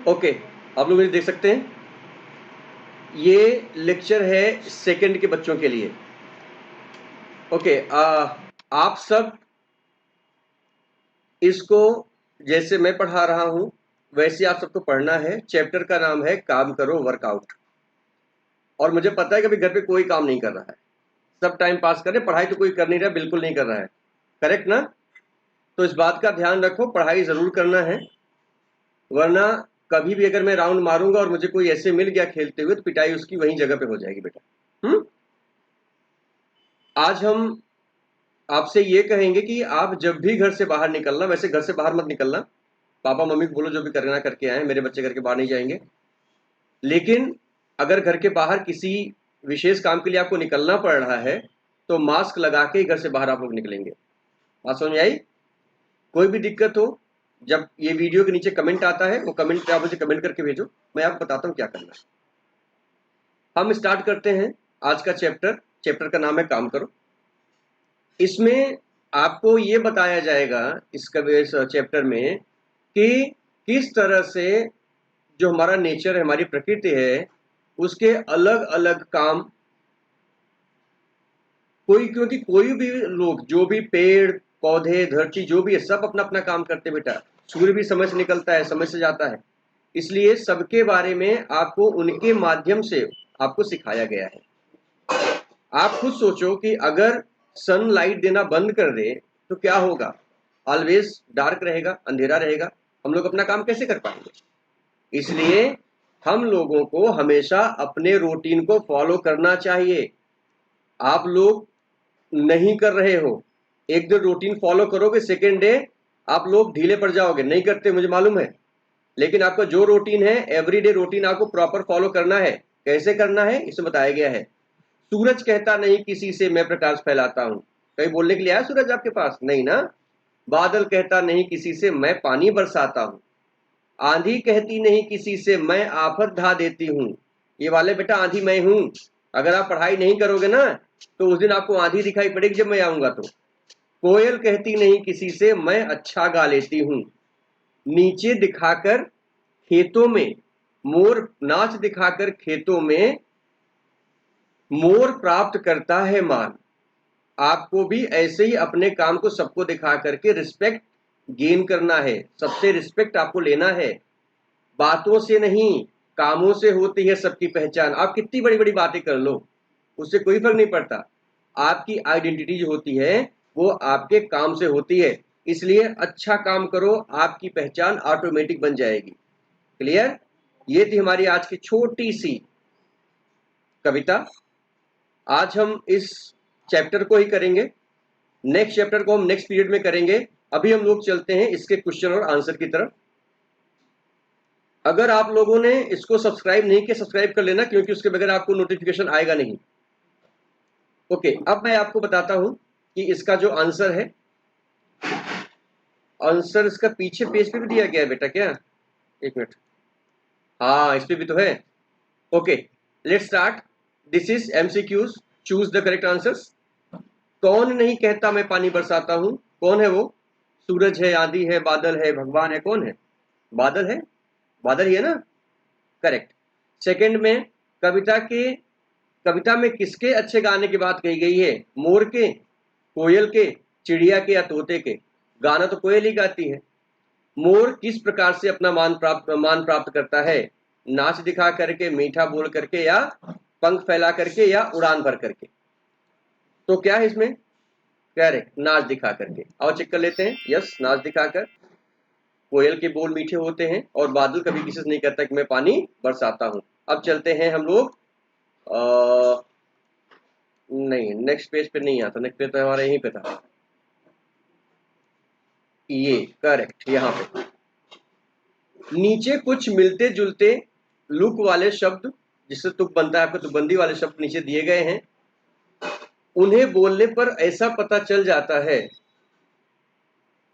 Okay, आप लोग मुझे देख सकते हैं। ये लेक्चर है सेकंड के बच्चों के लिए। ओके, आप सब इसको जैसे मैं पढ़ा रहा हूं वैसे आप सबको पढ़ना है। चैप्टर का नाम है काम करो वर्कआउट। और मुझे पता है कि अभी घर पे कोई काम नहीं कर रहा है, सब टाइम पास कर रहे, पढ़ाई तो कोई कर नहीं रहा, बिल्कुल नहीं कर रहा है, करेक्ट ना? तो इस बात का ध्यान रखो, पढ़ाई जरूर करना है, वरना कभी भी अगर मैं राउंड मारूंगा और मुझे कोई ऐसे मिल गया खेलते हुए तो पिटाई उसकी वहीं जगह पे हो जाएगी बेटा। आज हम आपसे ये कहेंगे कि आप जब भी घर से बाहर निकलना, वैसे घर से बाहर मत निकलना, पापा मम्मी को बोलो जो भी करना करके आए, मेरे बच्चे घर के बाहर नहीं जाएंगे। लेकिन अगर घर के बाहर किसी विशेष काम के लिए आपको निकलना पड़ रहा है तो मास्क लगा के ही घर से बाहर आप लोग निकलेंगे। बात समझ में आई? कोई भी दिक्कत हो, जब ये वीडियो के नीचे कमेंट आता है वो कमेंट आप मुझे कमेंट करके भेजो, मैं आपको बताता हूँ क्या करना है। हम स्टार्ट करते हैं आज का चैप्टर का नाम है काम करो। इसमें आपको ये बताया जाएगा इस चैप्टर में कि किस तरह से जो हमारा नेचर है, हमारी प्रकृति है, उसके अलग अलग काम क्योंकि कोई भी लोग, जो भी पेड़ पौधे धरती जो भी है, सब अपना अपना काम करते बेटा। सूर्य भी समय से निकलता है, समय से जाता है, इसलिए सबके बारे में आपको उनके माध्यम से आपको सिखाया गया है। आप खुद सोचो कि अगर सन लाइट देना बंद कर दे तो क्या होगा? ऑलवेज डार्क रहेगा, अंधेरा रहेगा, हम लोग अपना काम कैसे कर पाएंगे? इसलिए हम लोगों को हमेशा अपने रूटीन को फॉलो करना चाहिए। आप लोग नहीं कर रहे हो, एक दिन रूटीन फॉलो करोगे, सेकेंड डे आप लोग ढीले पड़ जाओगे, नहीं करते मुझे मालूम है। लेकिन आपका जो रूटीन है, एवरीडे रूटीन आपको प्रॉपर फॉलो करना है। कैसे करना है इसमें बताया गया है। सूरज कहता नहीं किसी से मैं प्रकाश फैलाता हूं। कहीं बोलने के लिए आया सूरज आपके पास? नहीं ना। बादल कहता नहीं किसी से मैं पानी बरसाता हूं। आंधी कहती नहीं किसी से मैं आफत ढा देती हूं। ये वाले बेटा आंधी मैं हूं। अगर आप पढ़ाई नहीं करोगे ना तो उस दिन आपको आंधी दिखाई पड़ेगी जब मैं आऊंगा तो। कोयल कहती नहीं किसी से मैं अच्छा गा लेती हूं। नीचे दिखाकर खेतों में मोर नाच दिखाकर खेतों में मोर प्राप्त करता है मान। आपको भी ऐसे ही अपने काम को सबको दिखा करके रिस्पेक्ट गेन करना है, सबसे रिस्पेक्ट आपको लेना है। बातों से नहीं, कामों से होती है सबकी पहचान। आप कितनी बड़ी बड़ी बातें कर लो, उससे कोई फर्क नहीं पड़ता। आपकी आइडेंटिटी जो होती है वो आपके काम से होती है। इसलिए अच्छा काम करो, आपकी पहचान ऑटोमेटिक बन जाएगी। क्लियर? ये थी हमारी आज की छोटी सी कविता। आज हम इस चैप्टर को ही करेंगे, नेक्स्ट चैप्टर को हम नेक्स्ट पीरियड में करेंगे। अभी हम लोग चलते हैं इसके क्वेश्चन और आंसर की तरफ। अगर आप लोगों ने इसको सब्सक्राइब नहीं किया, सब्सक्राइब कर लेना, क्योंकि उसके बगैर आपको नोटिफिकेशन आएगा नहीं। ओके, अब मैं आपको बताता हूं कि इसका जो आंसर है, आंसर इसका पीछे पेज पे भी दिया गया है बेटा क्या? एक मिनट, हाँ इस पे भी तो है। Okay, let's start. This is MCQs, choose the correct answers. कौन नहीं कहता मैं पानी बरसाता हूं? कौन है वो? सूरज है, आंधी है, बादल है, भगवान है? कौन है? बादल है, बादल ही है ना? करेक्ट। सेकंड में कविता में किसके अच्छे गाने की बात कही गई है? मोर के, कोयल के, चिड़िया के या तोते के? गाना तो कोयल ही गाती है। मोर किस प्रकार से अपना मान प्राप्त करता है? नाच दिखा करके, मीठा बोल करके, या पंख फैला करके, या उड़ान भर करके? तो क्या है इसमें? करेक्ट, नाच दिखा करके। और चेक कर लेते हैं। यस, नाच दिखाकर। कोयल के बोल मीठे होते हैं और बादल कभी किसी से नहीं कहता कि मैं पानी बरसाता हूं। अब चलते हैं हम लोग, नहीं नेक्स्ट पेज पे नहीं आता, नेक्स्ट पेज तो हमारा यहीं पे था। ये करेक्ट, यहाँ पे नीचे कुछ मिलते जुलते लुक वाले शब्द, जिससे तुक बनता है, आपको तुकबंदी वाले शब्द नीचे दिए गए हैं। उन्हें बोलने पर ऐसा पता चल जाता है,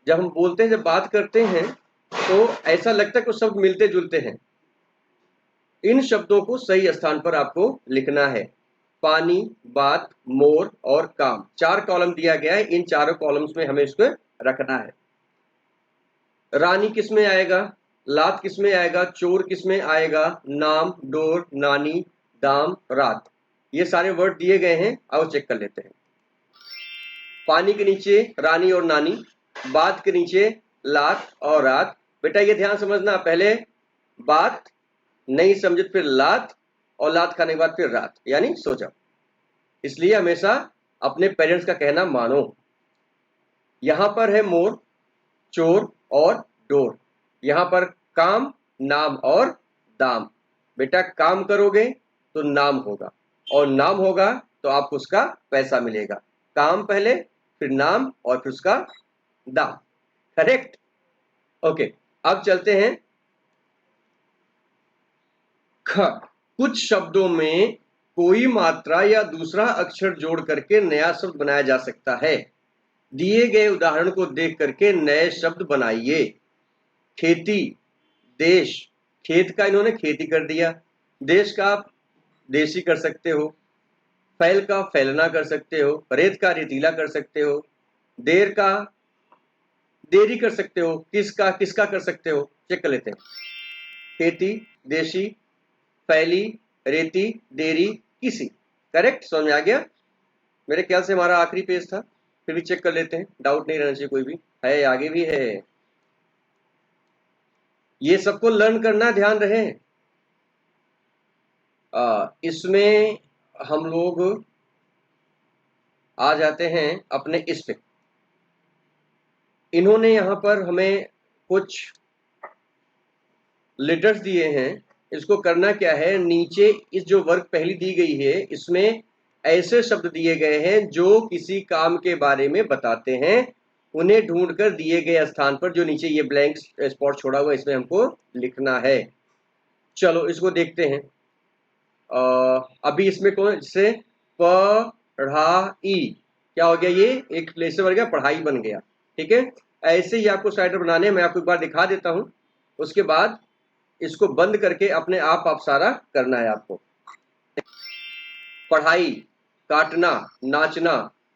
जब हम बोलते हैं, जब बात करते हैं तो ऐसा लगता है कि शब्द मिलते जुलते हैं। इन शब्दों को सही स्थान पर आपको लिखना है। पानी, बात, मोर और काम, 4 कॉलम दिया गया है। इन चारों कॉलम्स में हमें इसको रखना है। रानी किस में आएगा? लात किस में आएगा, चोर किस में आएगा, नाम, डोर, नानी, दाम, रात, ये सारे वर्ड दिए गए हैं, आओ चेक कर लेते हैं। पानी के नीचे रानी और नानी, बात के नीचे लात और रात। बेटा ये ध्यान समझना, पहले बात, नहीं समझे फिर लात, और लात खाने के बाद फिर रात, यानी सो जाओ। इसलिए हमेशा अपने पेरेंट्स का कहना मानो। यहां पर है मोर, चोर और डोर। यहां पर काम, नाम और दाम। बेटा काम करोगे तो नाम होगा, और नाम होगा तो आपको उसका पैसा मिलेगा। काम पहले, फिर नाम, और फिर उसका दाम। करेक्ट? ओके, अब चलते हैं ख। कुछ शब्दों में कोई मात्रा या दूसरा अक्षर जोड़ करके नया शब्द बनाया जा सकता है। दिए गए उदाहरण को देख करके नए शब्द बनाइए। खेती, देश, खेत का इन्होंने खेती कर दिया। देश का आप देशी कर सकते हो, फैल का फैलना कर सकते हो, रेत का रेतीला कर सकते हो, देर का देरी कर सकते हो, किसका किसका कर सकते हो। चेक कर लेते हैं। खेती, देशी, फैली, रेती, देरी, किसी। करेक्ट? समझ में आ गया? मेरे ख्याल से हमारा आखिरी पेज था, फिर भी चेक कर लेते हैं, डाउट नहीं रहना चाहिए कोई भी है, आगे भी है। ये सबको लर्न करना, ध्यान रहे। इसमें हम लोग आ जाते हैं अपने इस पे। इन्होंने यहां पर हमें कुछ लेटर्स दिए हैं। इसको करना क्या है, नीचे इस जो वर्क पहली दी गई है इसमें ऐसे शब्द दिए गए हैं जो किसी काम के बारे में बताते हैं। उन्हें ढूंढकर दिए गए स्थान पर, जो नीचे ये ब्लैंक स्पॉट छोड़ा हुआ, इसमें हमको लिखना है। चलो इसको देखते हैं। अभी इसमें कौन से, पढ़ाई, क्या हो गया, ये एक प्लेस बन गया, पढ़ाई बन गया। ठीक है, ऐसे ही आपको स्लाइडर बनाने हैं, मैं आपको एक बार दिखा देता हूं, उसके बाद इसको बंद करके अपने आप सारा करना है आपको। पढ़ाई, काटना, नाचना,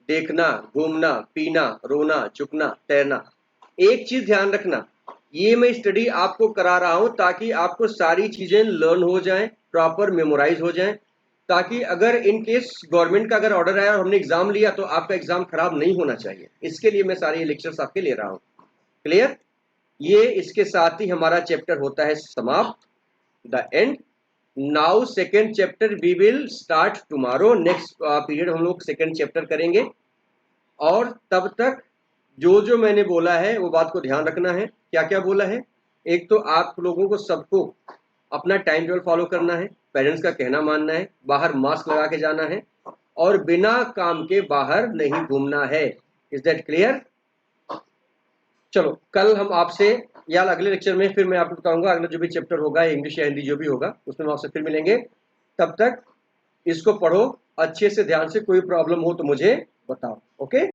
देखना, घूमना, पीना, रोना, चुकना, तैरना। एक चीज ध्यान रखना, ये मैं स्टडी आपको करा रहा हूं ताकि आपको सारी चीजें लर्न हो जाएं, प्रॉपर मेमोराइज हो जाएं, ताकि अगर इन केस गवर्नमेंट का अगर ऑर्डर आया और हमने एग्जाम लिया तो आपका एग्जाम खराब नहीं होना चाहिए। इसके लिए मैं सारे लेक्चर्स आपके ले रहा हूं। क्लियर? ये इसके साथ ही हमारा चैप्टर होता है समाप्त, the end. Now second chapter we will start tomorrow. Next period हम लोग सेकेंड चैप्टर करेंगे, और तब तक जो जो मैंने बोला है वो बात को ध्यान रखना है। क्या क्या बोला है, एक तो आप लोगों को सबको अपना टाइम टेबल फॉलो करना है, पेरेंट्स का कहना मानना है, बाहर मास्क लगा के जाना है, और बिना काम के बाहर नहीं घूमना है। Is that clear? चलो कल हम आपसे, या अगले लेक्चर में फिर मैं आपको बताऊंगा अगला जो भी चैप्टर होगा, इंग्लिश या हिंदी जो भी होगा, उसमें हम आपसे फिर मिलेंगे। तब तक इसको पढ़ो अच्छे से, ध्यान से। कोई प्रॉब्लम हो तो मुझे बताओ। ओके।